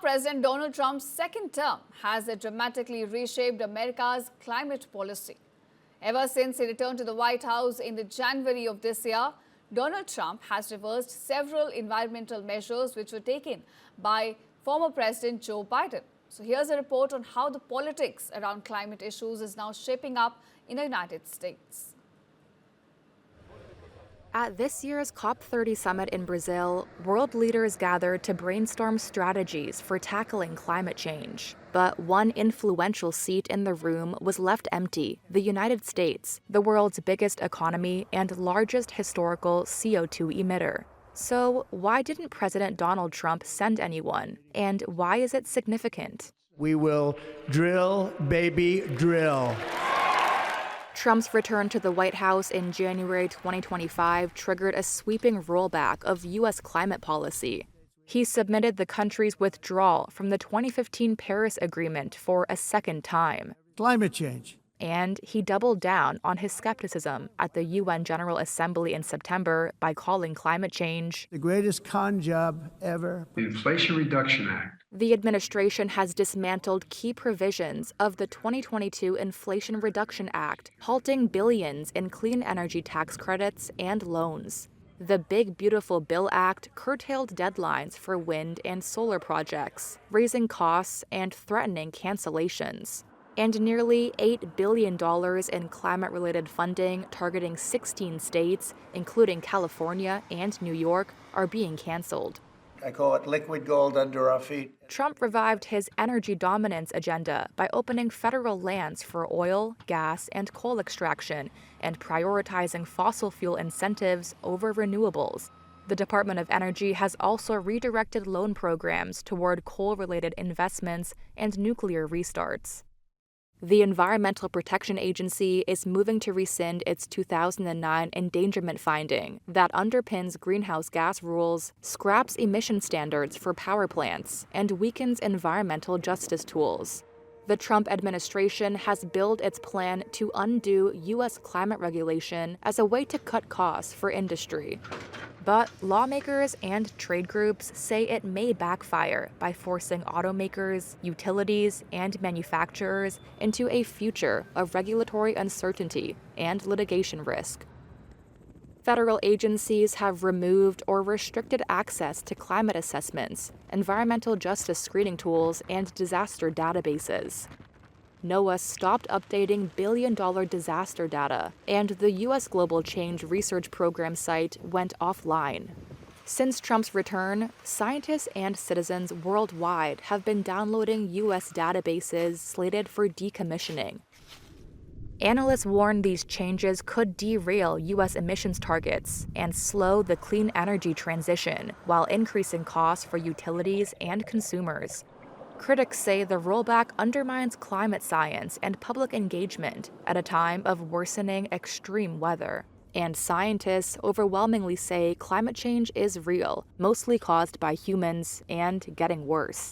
President Donald Trump's second term has dramatically reshaped America's climate policy. Ever since he returned to the White House in the January of this year, Donald Trump has reversed several environmental measures which were taken by former President Joe Biden. So here's a report on how the politics around climate issues is now shaping up in the United States. At this year's COP30 summit in Brazil, world leaders gathered to brainstorm strategies for tackling climate change. But one influential seat in the room was left empty: the United States, the world's biggest economy and largest historical CO2 emitter. So why didn't President Donald Trump send anyone? And why is it significant? We will drill, baby, drill. Trump's return to the White House in January 2025 triggered a sweeping rollback of U.S. climate policy. He submitted the country's withdrawal from the 2015 Paris Agreement for a second time. Climate change. And he doubled down on his skepticism at the UN General Assembly in September by calling climate change the greatest con job ever. The Inflation Reduction Act. The administration has dismantled key provisions of the 2022 Inflation Reduction Act, halting billions in clean energy tax credits and loans. The Big Beautiful Bill Act curtailed deadlines for wind and solar projects, raising costs and threatening cancellations. And nearly $8 billion in climate-related funding targeting 16 states, including California and New York, are being canceled. I call it liquid gold under our feet. Trump revived his energy dominance agenda by opening federal lands for oil, gas, and coal extraction and prioritizing fossil fuel incentives over renewables. The Department of Energy has also redirected loan programs toward coal-related investments and nuclear restarts. The Environmental Protection Agency is moving to rescind its 2009 endangerment finding that underpins greenhouse gas rules, scraps emission standards for power plants, and weakens environmental justice tools. The Trump administration has billed its plan to undo U.S. climate regulation as a way to cut costs for industry. But lawmakers and trade groups say it may backfire by forcing automakers, utilities, and manufacturers into a future of regulatory uncertainty and litigation risk. Federal agencies have removed or restricted access to climate assessments, environmental justice screening tools, and disaster databases. NOAA stopped updating billion-dollar disaster data, and the U.S. Global Change Research Program site went offline. Since Trump's return, scientists and citizens worldwide have been downloading U.S. databases slated for decommissioning. Analysts warn these changes could derail U.S. emissions targets and slow the clean energy transition while increasing costs for utilities and consumers. Critics say the rollback undermines climate science and public engagement at a time of worsening extreme weather. And scientists overwhelmingly say climate change is real, mostly caused by humans, and getting worse.